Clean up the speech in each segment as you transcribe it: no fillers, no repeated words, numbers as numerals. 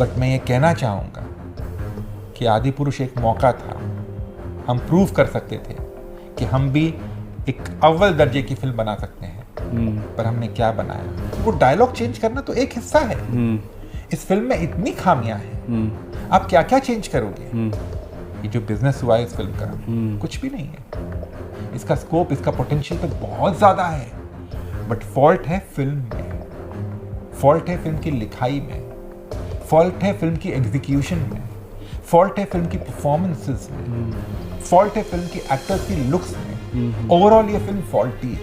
But मैं ये कहना चाहूँगा कि आदिपुरुष एक मौका था, हम प्रूव कर सकते थे कि हम भी एक अव्वल दर्जे की फिल्म बना सकते हैं। पर हमने क्या बनाया? वो डायलॉग चेंज करना तो एक हिस्सा है। इस फिल्म में इतनी खामियां हैं, आप क्या क्या चेंज करोगे? ये जो बिजनेस हुआ है इस फिल्म का, कुछ भी नहीं है। इसका स्कोप, इसका पोटेंशियल तो बहुत ज्यादा है, बट फॉल्ट है फिल्म में, फॉल्ट है फिल्म की लिखाई में, फॉल्ट है फिल्म की एग्जीक्यूशन में, फॉल्ट है फिल्म की परफॉर्मेंसेस में, फॉल्ट है फिल्म की एक्टर्स की लुक्स में। ओवरऑल ये फिल्म फॉल्टी है।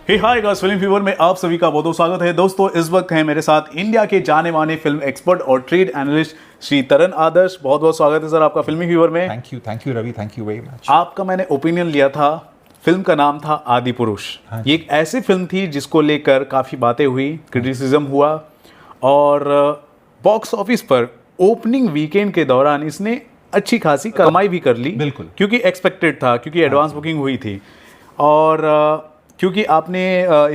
हे हाय गाइस, फिल्म फीवर में आप सभी का बहुत बहुत स्वागत है। दोस्तों, इस वक्त हैं मेरे साथ इंडिया के जाने माने फिल्म एक्सपर्ट और ट्रेड एनालिस्ट श्री तरन आदर्श। बहुत बहुत स्वागत है सर आपका फिल्मी फीवर में। Thank you Ravi, thank you very much. आपका मैंने ओपिनियन लिया था, फिल्म का नाम था आदिपुरुष। ये एक ऐसी फिल्म थी जिसको लेकर काफ़ी बातें हुई, क्रिटिसिज्म हुआ, और बॉक्स ऑफिस पर ओपनिंग वीकेंड के दौरान इसने अच्छी खासी कमाई भी कर ली। बिल्कुल, क्योंकि एक्सपेक्टेड था, क्योंकि एडवांस बुकिंग हुई थी। और क्योंकि आपने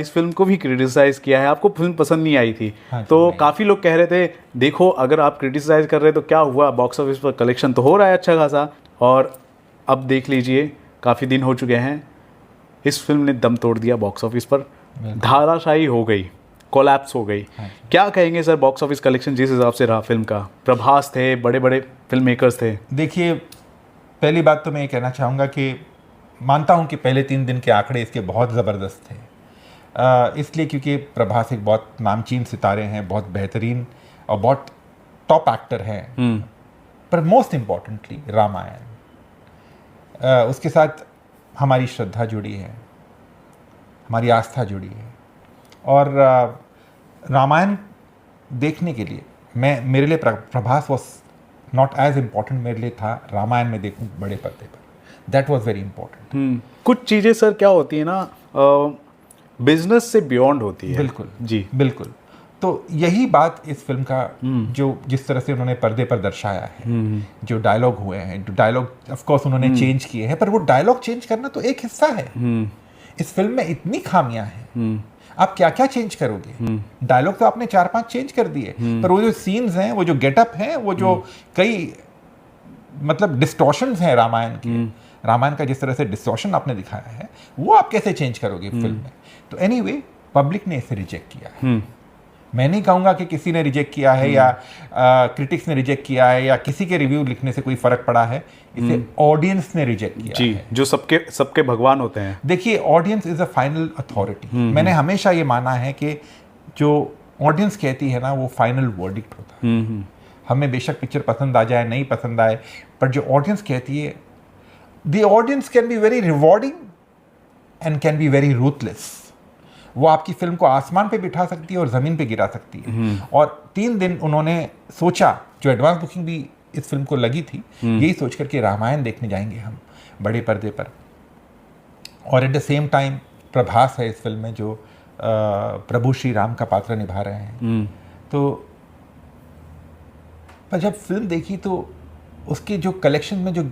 इस फिल्म को भी क्रिटिसाइज़ किया है, आपको फिल्म पसंद नहीं आई थी। तो काफ़ी लोग कह रहे थे देखो, अगर आप क्रिटिसाइज़ कर रहे हो तो क्या हुआ, बॉक्स ऑफिस पर कलेक्शन तो हो रहा है अच्छा खासा। और अब देख लीजिए, काफ़ी दिन हो चुके हैं, इस फिल्म ने दम तोड़ दिया बॉक्स ऑफिस पर, धाराशाही हो गई, कोलैप्स हो गई। क्या कहेंगे सर, बॉक्स ऑफिस कलेक्शन जिस हिसाब से रहा फिल्म का? प्रभास थे, बड़े बड़े फिल्म मेकर्स थे। देखिए, पहली बात तो मैं ये कहना चाहूँगा कि मानता हूँ कि पहले 3 दिन के आंकड़े इसके बहुत ज़बरदस्त थे, इसलिए क्योंकि प्रभास एक बहुत नामचीन सितारे हैं, बहुत बेहतरीन और बहुत टॉप एक्टर हैं। पर मोस्ट इम्पॉर्टेंटली रामायण, उसके साथ हमारी श्रद्धा जुड़ी है, हमारी आस्था जुड़ी है। और रामायण देखने के लिए मेरे लिए Prabhas was not as important मेरे लिए था रामायण में देखूं बड़े पर्दे पर। That was very important. कुछ चीज़ें सर क्या होती है ना, बिजनेस से बियॉन्ड होती है। बिल्कुल जी, बिल्कुल। तो यही बात इस फिल्म का, जो जिस तरह से उन्होंने पर्दे पर दर्शाया है, जो डायलॉग हुए हैं, जो डायलॉग ऑफ कोर्स उन्होंने चेंज किए हैं, पर वो डायलॉग चेंज करना तो एक हिस्सा है। इस फिल्म में इतनी खामियां हैं, आप क्या क्या चेंज करोगे? डायलॉग तो आपने 4-5 चेंज कर दिए, पर वो जो सीन्स हैं, वो जो गेटअप हैं, वो जो कई मतलब डिस्टॉर्शंस हैं रामायण का जिस तरह से डिस्टॉर्शन आपने दिखाया है, वो आप कैसे चेंज करोगे फिल्म में? तो एनीवे, पब्लिक ने इसे रिजेक्ट किया है। मैं नहीं कहूँगा कि किसी ने रिजेक्ट किया है या क्रिटिक्स ने रिजेक्ट किया है या किसी के रिव्यू लिखने से कोई फर्क पड़ा है। इसे ऑडियंस ने रिजेक्ट किया जी, है। जो सबके भगवान होते हैं। देखिए, audience is a final authority. मैंने हमेशा ये माना है कि जो ऑडियंस कहती है ना, वो फाइनल वर्डिक्ट होता है। हमें बेशक पिक्चर पसंद आ जाए, नहीं पसंद आए, पर जो ऑडियंस कहती है, the audience can be very rewarding and can be very ruthless. वो आपकी फिल्म को आसमान पे बिठा सकती है और ज़मीन पे गिरा सकती है। और 3 दिन उन्होंने सोचा, जो एडवांस बुकिंग भी इस फिल्म को लगी थी, यही सोच कर के रामायण देखने जाएंगे हम बड़े पर्दे पर। और at the same time Prabhas है इस फिल्म में, जो प्रभु श्री राम का पात्र निभा रहे हैं। तो पर जब फिल्म देखी तो उसके जो कलेक्शन में जो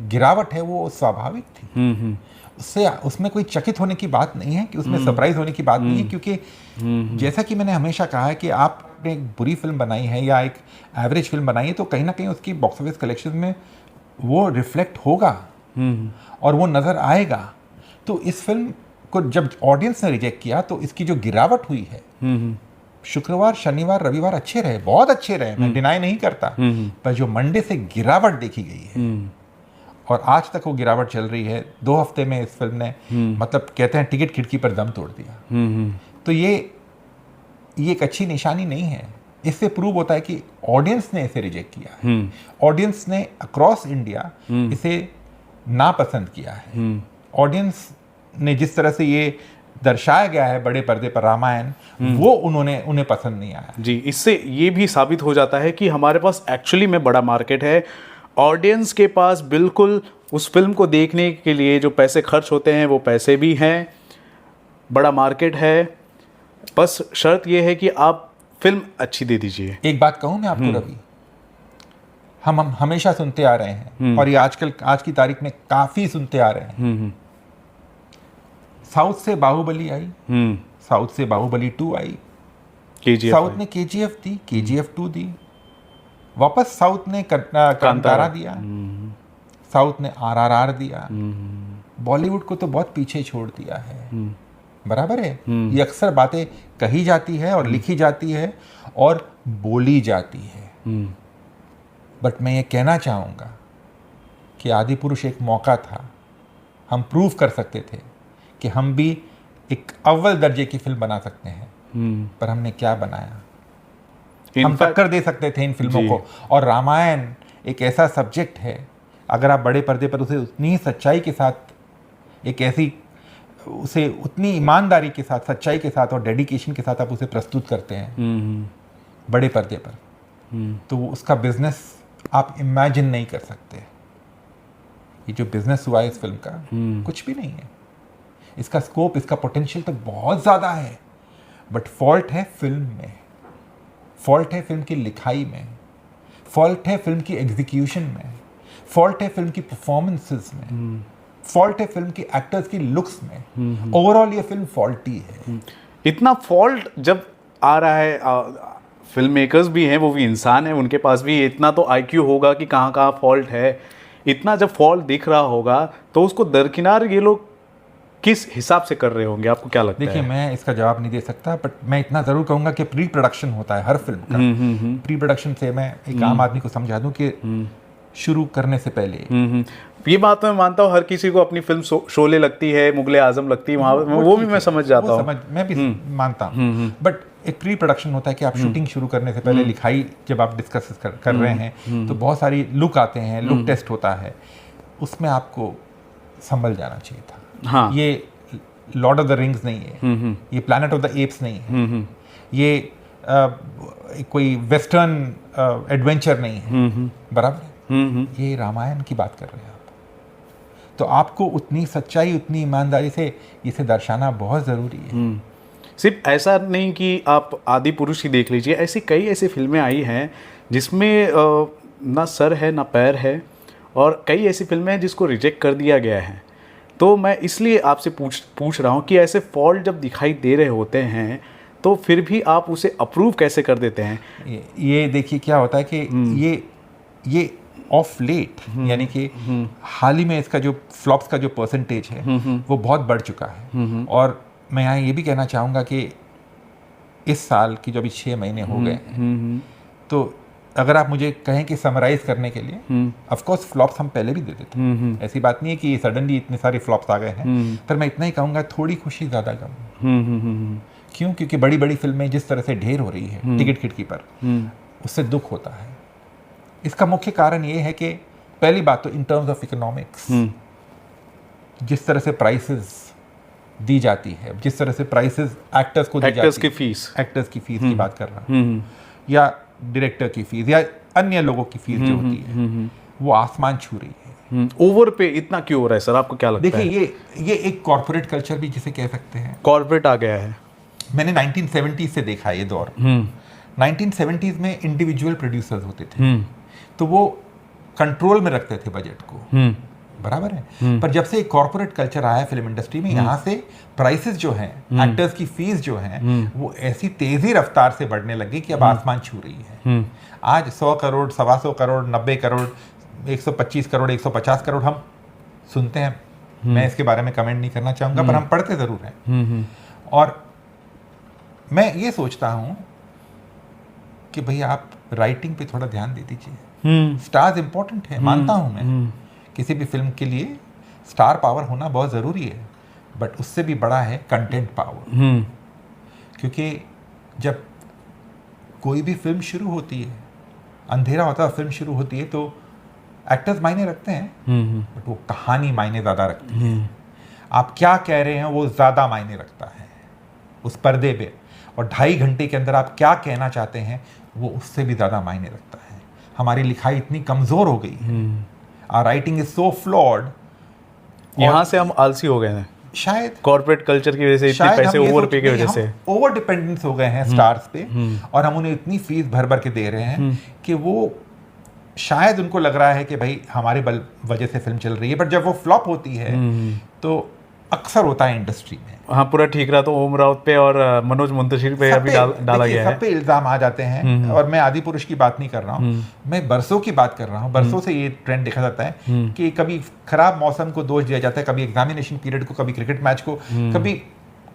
गिरावट है वो स्वाभाविक थी। उसमें कोई चकित होने की बात नहीं है, कि उसमें सरप्राइज होने की बात नहीं है, क्योंकि जैसा कि मैंने हमेशा कहा है कि आपने एक बुरी फिल्म बनाई है या एक एवरेज फिल्म बनाई है, तो कहीं ना कहीं उसकी बॉक्स ऑफिस कलेक्शन में वो रिफ्लेक्ट होगा और वो नज़र आएगा। तो इस फिल्म को जब ऑडियंस ने रिजेक्ट किया, तो इसकी जो गिरावट हुई है, शुक्रवार, शनिवार, रविवार अच्छे रहे, बहुत अच्छे रहे, मैं डिनाई नहीं करता, पर जो मंडे से गिरावट देखी गई है और आज तक वो गिरावट चल रही है, 2 हफ्ते में इस फिल्म ने मतलब कहते हैं टिकट खिड़की पर दम तोड़ दिया। तो ये एक अच्छी निशानी नहीं है। इससे प्रूव होता है कि ऑडियंस ने इसे रिजेक्ट किया है। ऑडियंस ने अक्रॉस इंडिया इसे नापसंद किया है। ऑडियंस ने जिस तरह से ये दर्शाया गया है बड़े पर्दे पर रामायण, वो उन्हें पसंद नहीं आया। जी, इससे ये भी साबित हो जाता है कि हमारे पास एक्चुअली में बड़ा मार्केट है। ऑडियंस के पास बिल्कुल उस फिल्म को देखने के लिए जो पैसे खर्च होते हैं, वो पैसे भी हैं, बड़ा मार्केट है। बस शर्त ये है कि आप फिल्म अच्छी दे दीजिए। एक बात कहूँ मैं आपको रवि, हम हमेशा सुनते आ रहे हैं और ये आज की तारीख में काफ़ी सुनते आ रहे हैं, साउथ से बाहुबली आई, साउथ से बाहुबली 2 आई, KGF साउथ ने KGF दी, KGF 2 दी, वापस साउथ ने कांतारा दिया, साउथ ने RRR दिया, बॉलीवुड को तो बहुत पीछे छोड़ दिया है। बराबर है, ये अक्सर बातें कही जाती है और लिखी जाती है और बोली जाती है, बट मैं ये कहना चाहूँगा कि आदिपुरुष एक मौका था, हम प्रूव कर सकते थे कि हम भी एक अव्वल दर्जे की फिल्म बना सकते हैं, पर हमने क्या बनाया? हम टक्कर दे सकते थे इन फिल्मों को। और रामायण एक ऐसा सब्जेक्ट है, अगर आप बड़े पर्दे पर उसे उतनी ही सच्चाई के साथ, एक ऐसी उसे उतनी ईमानदारी के साथ, सच्चाई के साथ और डेडिकेशन के साथ आप उसे प्रस्तुत करते हैं बड़े पर्दे पर, तो उसका बिजनेस आप इमेजिन नहीं कर सकते। ये जो बिजनेस हुआ है इस फिल्म का, कुछ भी नहीं है। इसका स्कोप, इसका पोटेंशियल तो बहुत ज़्यादा है, बट फॉल्ट है फिल्म में, फॉल्ट है फिल्म की लिखाई में, फॉल्ट है फिल्म की एग्जीक्यूशन में, फॉल्ट है फिल्म की परफॉर्मेंसेस में, फॉल्ट है फिल्म की एक्टर्स की लुक्स में। ओवरऑल ये फिल्म फॉल्टी है। इतना फॉल्ट जब आ रहा है, फिल्म मेकर्स भी हैं, वो भी इंसान है, उनके पास भी इतना तो IQ होगा कि कहाँ कहाँ फॉल्ट है। इतना जब फॉल्ट दिख रहा होगा तो उसको दरकिनार ये लोग किस हिसाब से कर रहे होंगे, आपको क्या लगता है? देखिए, मैं इसका जवाब नहीं दे सकता, बट मैं इतना ज़रूर कहूँगा कि प्री प्रोडक्शन होता है हर फिल्म का। प्री प्रोडक्शन से मैं एक आम आदमी को समझा दूँ कि शुरू करने से पहले, ये बात मैं मानता हूँ, हर किसी को अपनी फिल्म शोले लगती है, मुगले आजम लगती है, वहाँ वो भी मैं समझ जाता हूँ, मैं भी मानता हूँ, बट एक प्री प्रोडक्शन होता है कि आप शूटिंग शुरू करने से पहले, लिखाई जब आप डिस्कस कर रहे हैं, तो बहुत सारी लुक आते हैं, लुक टेस्ट होता है, उसमें आपको संभल जाना चाहिए था। हाँ। ये लॉर्ड ऑफ द रिंग्स नहीं है, ये प्लैनेट ऑफ द एप्स नहीं है, ये कोई वेस्टर्न एडवेंचर नहीं है, बराबर है, ये रामायण की बात कर रहे हैं आप। तो आपको उतनी सच्चाई, उतनी ईमानदारी से इसे दर्शाना बहुत ज़रूरी है। सिर्फ ऐसा नहीं कि आप आदि पुरुष ही देख लीजिए, ऐसी कई ऐसी फिल्में आई हैं जिसमें ना सर है ना पैर है, और कई ऐसी फिल्में हैं जिसको रिजेक्ट कर दिया गया है। तो मैं इसलिए आपसे पूछ रहा हूँ कि ऐसे फॉल्ट जब दिखाई दे रहे होते हैं तो फिर भी आप उसे अप्रूव कैसे कर देते हैं? ये देखिए क्या होता है कि ये ऑफ लेट, यानी कि हाल ही में इसका जो फ्लॉप्स का जो परसेंटेज है वो बहुत बढ़ चुका है। और मैं यहाँ ये भी कहना चाहूँगा कि इस साल की जो अभी 6 महीने हो गए, तो अगर आप मुझे कहें कि समराइज करने के लिए, ऑफ कोर्स फ्लॉप्स हम पहले भी दे देते, ऐसी बात नहीं है कि सडनली इतने सारे फ्लॉप्स आ गए हैं, पर मैं इतना ही कहूँगा, थोड़ी खुशी ज़्यादा गम। क्यों? क्योंकि बड़ी बड़ी फिल्में जिस तरह से ढेर हो रही है टिकट खिड़की पर, उससे दुख होता है। इसका मुख्य कारण ये है कि पहली बात तो इन टर्म्स ऑफ इकोनॉमिक्स, जिस तरह से प्राइसेस दी जाती है, जिस तरह से प्राइसेस एक्टर्स को दी जाती है, एक्टर्स की फीस की बात कर रहा हूँ, या डायरेक्टर की फीस, या अन्य लोगों की फीस जो होती है, वो आसमान छू रही है। ओवर पे इतना क्यों हो रहा है सर, आपको क्या लगता है? देखिए, ये एक कॉर्पोरेट कल्चर भी जिसे कह सकते हैं, कॉर्पोरेट आ गया है। मैंने 1970s से देखा ये दौर। 1970s में इंडिविजुअल प्रोड्यूसर्स होते थे, तो वो कंट्रोल में रखते थे बजट को, बराबर है। पर जब से एक कॉर्पोरेट कल्चर आया फिल्म इंडस्ट्री में, यहाँ से प्राइसेस जो हैं, एक्टर्स की फीस जो हैं, वो ऐसी तेजी रफ्तार से बढ़ने लगी कि अब आसमान छू रही है। आज 100 करोड़, 125 करोड़, 90 करोड़, 125 करोड़, 150 करोड़ हम सुनते हैं। मैं इसके बारे में कमेंट नहीं करना चाहूँगा, पर हम पढ़ते ज़रूर हैं। और मैं ये सोचता हूँ कि भाई आप राइटिंग पे थोड़ा ध्यान दे दीजिए। स्टार्स इंपॉर्टेंट है, मानता हूँ मैं, किसी भी फिल्म के लिए स्टार पावर होना बहुत ज़रूरी है, बट उससे भी बड़ा है कंटेंट पावर। क्योंकि जब कोई भी फिल्म शुरू होती है, अंधेरा होता है, फिल्म शुरू होती है, तो एक्टर्स मायने रखते हैं, बट वो कहानी मायने ज़्यादा रखती है। आप क्या कह रहे हैं वो ज़्यादा मायने रखता है उस पर्दे पे, और 2.5 घंटे के अंदर आप क्या कहना चाहते हैं वो उससे भी ज़्यादा मायने रखता है। हमारी लिखाई इतनी कमज़ोर हो गई है, our writing is so flawed. यहाँ से हम आलसी हो गए हैं शायद, कॉर्पोरेट कल्चर की वजह से, इतने पैसे ओवर पे की वजह से ओवर डिपेंडेंस हो गए हैं स्टार्स पे, और हम उन्हें इतनी फीस भर भर के दे रहे हैं कि वो शायद उनको लग रहा है कि भाई हमारे वजह से फिल्म चल रही है, बट जब वो फ्लॉप होती है तो अक्सर होता है इंडस्ट्री में। हाँ, पूरा ठीक रहा तो ओम राउत पे और मनोज मुंतशिर पे अभी डाला गया है। सब पे इल्जाम आ जाते हैं। और मैं आदि पुरुष की बात नहीं कर रहा हूँ, मैं बरसों की बात कर रहा हूँ। बरसों से ये ट्रेंड देखा जाता है कि कभी खराब मौसम को दोष दिया जाता है, कभी एग्जामिनेशन पीरियड को, कभी क्रिकेट मैच को, कभी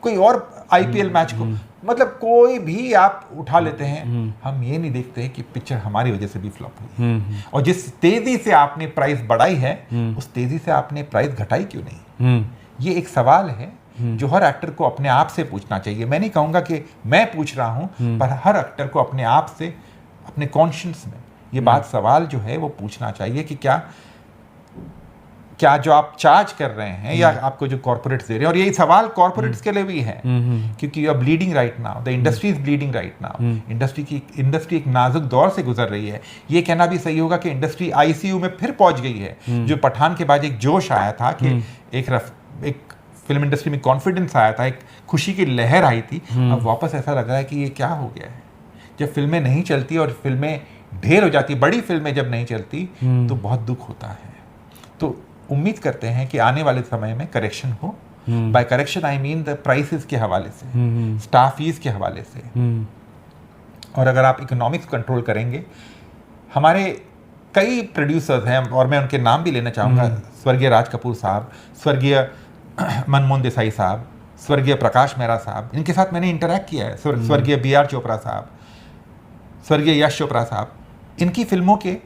कोई और आईपीएल मैच को, मतलब कोई भी आप उठा लेते हैं। हम ये नहीं देखते कि पिक्चर हमारी वजह से भी फ्लॉप हुई, और जिस तेजी से आपने प्राइस बढ़ाई है उस तेजी से आपने प्राइस घटाई क्यों नहीं। ये एक सवाल है जो हर एक्टर को अपने आप से पूछना चाहिए। मैं नहीं कहूँगा कि मैं पूछ रहा हूँ, पर हर एक्टर को अपने आप से, अपने कॉन्शियस में ये बात, सवाल जो है वो पूछना चाहिए कि क्या जो आप चार्ज कर रहे हैं या आपको जो कॉर्पोरेट्स दे रहे हैं, और यही सवाल कॉर्पोरेट्स के लिए भी है, क्योंकि you are bleeding right now, the industry is bleeding right now. Industry एक नाजुक दौर से गुजर रही है। ये कहना भी सही होगा कि इंडस्ट्री आईसीयू में फिर पहुंच गई है। जो पठान के बाद एक जोश आया था कि एक फिल्म इंडस्ट्री में कॉन्फिडेंस आया था, एक खुशी की लहर आई थी, अब वापस ऐसा लग रहा है कि ये क्या हो गया है। जब फिल्में नहीं चलती और फिल्में ढेर हो जाती, बड़ी फिल्में जब नहीं चलती तो बहुत दुख होता है। तो उम्मीद करते हैं कि आने वाले समय में करेक्शन हो। By correction I mean the prices के हवाले से, स्टाफ फीस के हवाले से, और अगर आप इकोनॉमिक्स कंट्रोल करेंगे। हमारे कई प्रोड्यूसर्स हैं और मैं उनके नाम भी लेना चाहूँगा, स्वर्गीय राज कपूर साहब, स्वर्गीय मनमोहन देसाई साहब, स्वर्गीय प्रकाश मेहरा साहब, इनके साथ मैंने इंटरैक्ट किया है। स्वर्गीय BR चोपड़ा साहब, स्वर्गीय यश चोपड़ा साहब, इनकी फिल्मों के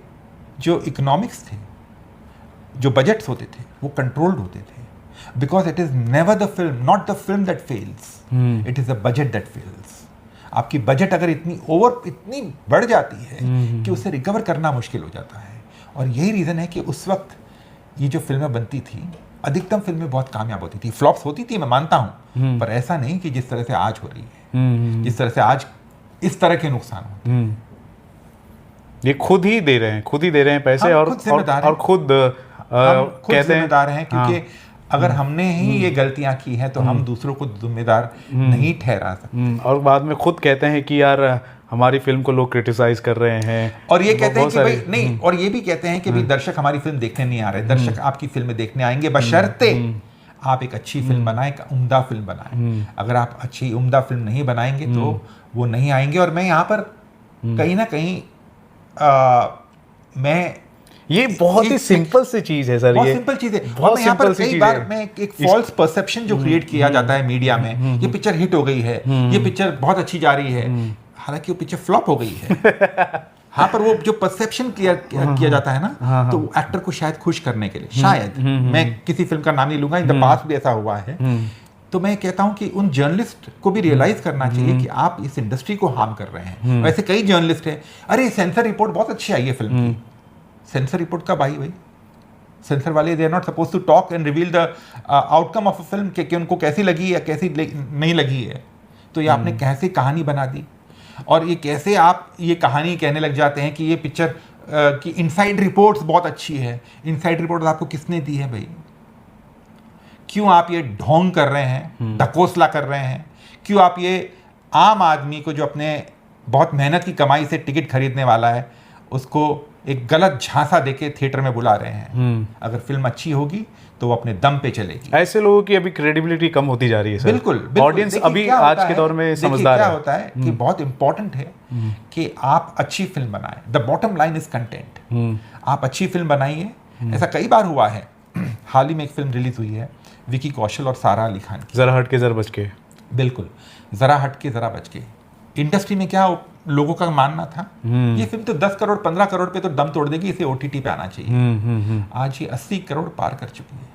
जो इकोनॉमिक्स थे, जो बजट्स होते थे, वो कंट्रोल्ड होते थे। Because it is never the film, not the film that fails, it is the budget that fails. आपकी बजट अगर इतनी बढ़ जाती है कि उसे रिकवर करना मुश्किल हो जाता है। और यही रीज़न है कि उस वक्त ये जो फिल्में बनती थी, अधिकतम फिल्में बहुत कामयाब होती थी। फ्लॉप्स होती थी, मैं मानता हूँ, पर ऐसा नहीं कि जिस तरह से आज हो रही है, जिस तरह से आज इस तरह के नुकसान होते हैं। ये खुद ही दे रहे हैं पैसे, और खुद कहते जिम्मेदार हैं, क्योंकि अगर हमने ही ये गलतियां की हैं तो हम दूसरों को जिम्मेदार नहीं ठहरा सकते। और बाद में खुद कहते हैं कि यार हमारी फिल्म को लोग क्रिटिसाइज कर रहे हैं, और ये कहते हैं कि भाई नहीं, और ये भी कहते हैं कि भाई दर्शक हमारी फिल्म देखने नहीं आ रहे। दर्शक आपकी फिल्में देखने आएंगे बशर्ते आप एक अच्छी फिल्म बनाएं, एक उम्दा फिल्म बनाएं। अगर आप अच्छी उम्दा फिल्म नहीं बनाएंगे तो वो नहीं आएंगे। और मैं यहाँ पर कहीं ना कहीं ये बहुत ही सिंपल सी चीज है सर, बहुत सिंपल चीज है। और यहाँ पर कई बार मैं एक फॉल्स परसेप्शन जो क्रिएट किया जाता है मीडिया में, ये पिक्चर हिट हो गई है, ये पिक्चर बहुत अच्छी जा रही है, हालांकि वो पिक्चर फ्लॉप हो गई है। हाँ, पर वो जो परसेप्शन किया जाता है ना, तो एक्टर को शायद खुश करने के लिए, शायद, मैं किसी फिल्म का नाम नहीं लूंगा, इन द पास्ट भी ऐसा हुआ है। तो मैं कहता हूं कि उन जर्नलिस्ट को भी रियलाइज करना चाहिए कि आप इस इंडस्ट्री को हार्म कर रहे हैं। वैसे कई जर्नलिस्ट हैं, अरे सेंसर रिपोर्ट बहुत अच्छी आई है फिल्म की। सेंसर रिपोर्ट कब आई भाई? सेंसर वाले they are not suppose to talk and reveal the outcome of a film, कि उनको कैसी लगी या कैसी नहीं लगी है। तो ये आपने कैसे कहानी बना दी, और ये कैसे आप ये कहानी कहने लग जाते हैं कि ये पिक्चर की इनसाइड रिपोर्ट्स बहुत अच्छी है। इनसाइड रिपोर्ट्स आपको किसने दी है भाई? क्यों आप ये ढोंग कर रहे हैं, ढकोसला कर रहे हैं? क्यों आप ये आम आदमी को, जो अपने बहुत मेहनत की कमाई से टिकट खरीदने वाला है, उसको एक गलत झांसा देके थिएटर में बुला रहे हैं? अगर फिल्म अच्छी होगी तो वो अपने दम पे चलेगी। ऐसे लोगों की अभी क्रेडिबिलिटी कम होती जा रही है सर। बिल्कुल। ऑडियंस अभी आज के दौर में समझदार है। क्या होता है कि बहुत इंपॉर्टेंट है कि आप अच्छी फिल्म बनाएं। The bottom line is content. आप अच्छी फिल्म बनाइए। ऐसा कई बार हुआ है। हाल ही में एक फिल्म रिलीज हुई है विकी कौशल और सारा अली खान की, जरा हट के जरा बच के। बिल्कुल, जरा हट के जरा बच के। इंडस्ट्री में क्या लोगों का मानना था, ये फिल्म तो 10 करोड़ 15 करोड़ पे तो दम तोड़ देगी, इसे OTT पे आना चाहिए। आज ये 80 करोड़ पार कर चुकी है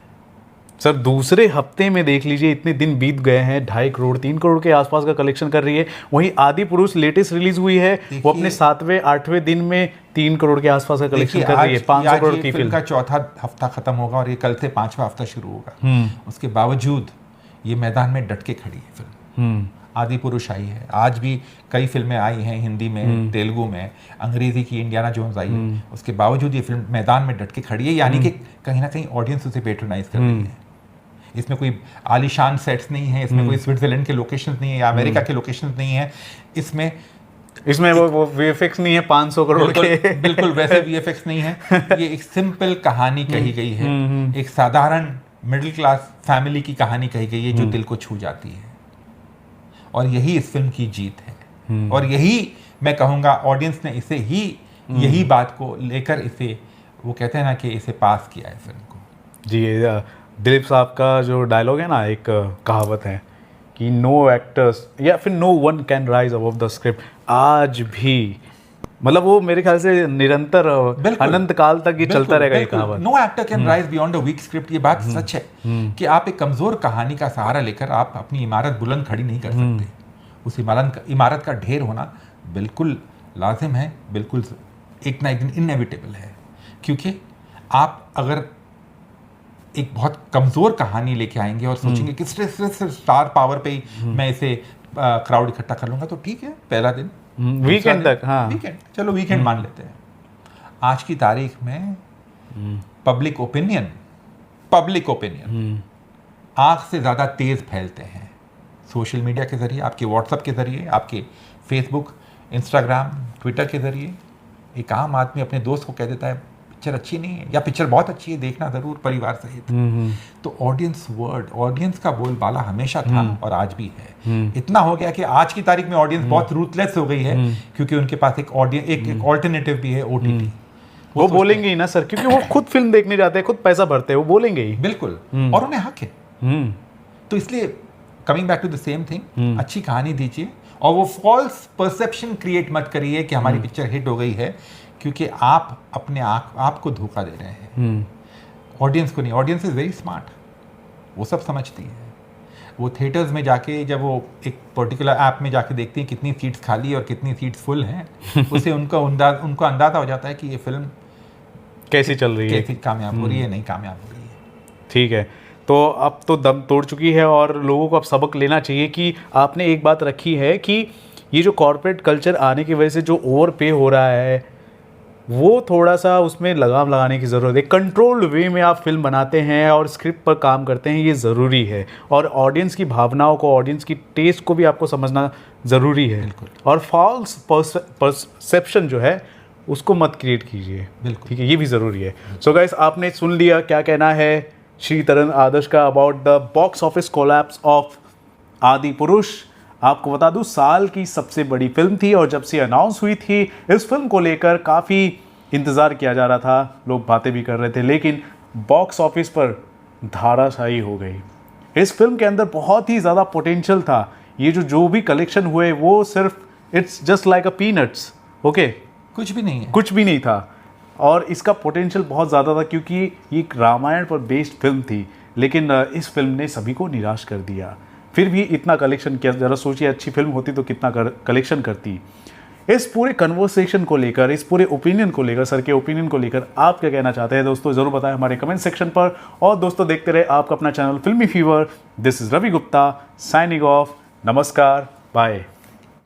सर। दूसरे हफ्ते में देख लीजिए, इतने दिन बीत गए हैं, 2.5 करोड़ 3 करोड़ के आसपास का कलेक्शन कर रही है। वहीं आदि पुरुष लेटेस्ट रिलीज हुई है, वो अपने 7वें 8वें दिन में 3 करोड़ के आसपास का कलेक्शन कर रही है। 500 करोड़ की फिल्म का चौथा हफ्ता खत्म होगा और ये कल से 5वां हफ्ता शुरू होगा। उसके बावजूद ये मैदान में डट के खड़ी है फिल्म। आदि पुरुष आई है, आज भी कई फिल्में आई हैं हिंदी में, तेलुगु में, अंग्रेजी की इंडियाना जोन्स आई है, उसके बावजूद ये फिल्म मैदान में डट के खड़ी है। यानी कि कहीं ना कहीं ऑडियंस उसे पेट्रोनाइज कर रही है। इसमें कोई आलीशान सेट्स नहीं है, इसमें कोई स्विट्जरलैंड के लोकेशंस नहीं है या अमेरिका के लोकेशंस नहीं है। इसमें वो VFX नहीं है 500 करोड़ के। बिल्कुल वैसे VFX नहीं है। ये एक सिंपल कहानी कही गई है, एक साधारण मिडिल क्लास फैमिली की कहानी कही गई है जो दिल को छू जाती है, और यही इस फिल्म की जीत है। और यही मैं कहूँगा ऑडियंस ने इसे ही यही बात को लेकर इसे, वो कहते हैं ना कि इसे पास किया है फिल्म को। जी, दिलीप साहब का जो डायलॉग है ना, एक कहावत है कि नो एक्टर्स या फिर no one can rise above the script, आज भी मतलब वो मेरे ख्याल से निरंतर अनंत काल तक ये चलता रहेगा ये कहावत। No actor can rise beyond a weak script. ये बात सच है कि आप एक कमजोर कहानी का सहारा लेकर आप अपनी इमारत बुलंद खड़ी नहीं कर सकते। उस इमारत का ढेर होना बिल्कुल लाजिम है, बिल्कुल एक ना एक दिन इनएविटेबल है, क्योंकि आप अगर एक बहुत कमजोर कहानी लेके आएंगे और सोचेंगे कि सिर्फ स्टार पावर पे ही मैं इसे क्राउड इकट्ठा कर लूंगा, तो ठीक है, पहला दिन वीकेंड तक, हाँ वीकेंड, चलो वीकेंड मान लेते हैं। आज की तारीख में पब्लिक ओपिनियन आग से ज़्यादा तेज़ फैलते हैं सोशल मीडिया के ज़रिए, आपके व्हाट्सएप के ज़रिए, आपके फेसबुक, इंस्टाग्राम, ट्विटर के ज़रिए। एक आम आदमी अपने दोस्त को कह देता है पिक्चर अच्छी नहीं है या पिक्चर बहुत अच्छी है, देखना ज़रूर परिवार सहित। तो ऑडियंस का बोलबाला हमेशा था और आज भी है। इतना हो गया कि आज की तारीख में ऑडियंस बहुत रूथलेस हो गई है, क्योंकि उनके पास एक ऑल्टरनेटिव भी है, OTT। वो बोलेंगे ही ना सर, क्योंकि वो खुद फिल्म देखने जाते हैं, खुद पैसा भरते हैं, वो बोलेंगे ही। बिल्कुल, और उन्हें हक है। तो इसलिए coming back to the same thing, अच्छी कहानी दीजिए और वो फॉल्स परसेप्शन क्रिएट मत करिए कि हमारी पिक्चर हिट हो गई है, क्योंकि आप अपने आप को धोखा दे रहे हैं, ऑडियंस को नहीं। ऑडियंस इज वेरी स्मार्ट, वो सब समझती है। वो थिएटर्स में जाके जब वो एक पर्टिकुलर ऐप में जाके देखती हैं कितनी सीट्स खाली और कितनी सीट्स फुल हैं, उससे उनको अंदाजा हो जाता है कि ये फिल्म कैसी चल रही है, कैसी कामयाब हो रही है, नहीं कामयाब हो रही है। ठीक है, तो अब तो दम तोड़ चुकी है और लोगों को अब सबक लेना चाहिए कि आपने एक बात रखी है कि ये जो कॉर्पोरेट कल्चर आने की वजह से जो ओवर पे हो रहा है, वो थोड़ा सा उसमें लगाम लगाने की ज़रूरत है। कंट्रोल्ड वे में आप फिल्म बनाते हैं और स्क्रिप्ट पर काम करते हैं, ये ज़रूरी है। और ऑडियंस की भावनाओं को, ऑडियंस की टेस्ट को भी आपको समझना ज़रूरी है। और फॉल्स परसेप्शन जो है उसको मत क्रिएट कीजिए, ठीक है, ये भी ज़रूरी है। सो गाइस, आपने सुन लिया क्या कहना है श्री तरण आदर्श का about the box office collapse of आदि पुरुष। आपको बता दूं, साल की सबसे बड़ी फिल्म थी और जब से अनाउंस हुई थी, इस फिल्म को लेकर काफ़ी इंतज़ार किया जा रहा था, लोग बातें भी कर रहे थे, लेकिन बॉक्स ऑफिस पर धाराशाही हो गई। इस फिल्म के अंदर बहुत ही ज़्यादा पोटेंशियल था। ये जो भी कलेक्शन हुए वो सिर्फ it's just like a peanuts, okay, कुछ भी नहीं है, कुछ भी नहीं था। और इसका पोटेंशियल बहुत ज़्यादा था क्योंकि ये रामायण पर बेस्ड फिल्म थी, लेकिन इस फिल्म ने सभी को निराश कर दिया। फिर भी इतना कलेक्शन किया, ज़रा सोचिए अच्छी फिल्म होती तो कितना कलेक्शन करती। इस पूरे कन्वर्सेशन को लेकर, इस पूरे ओपिनियन को लेकर, सर के ओपिनियन को लेकर आप क्या कहना चाहते हैं दोस्तों, ज़रूर बताएं हमारे कमेंट सेक्शन पर। और दोस्तों, देखते रहे आपका अपना channel Filmi Fever. This is Ravi Gupta signing off. नमस्कार, बाय।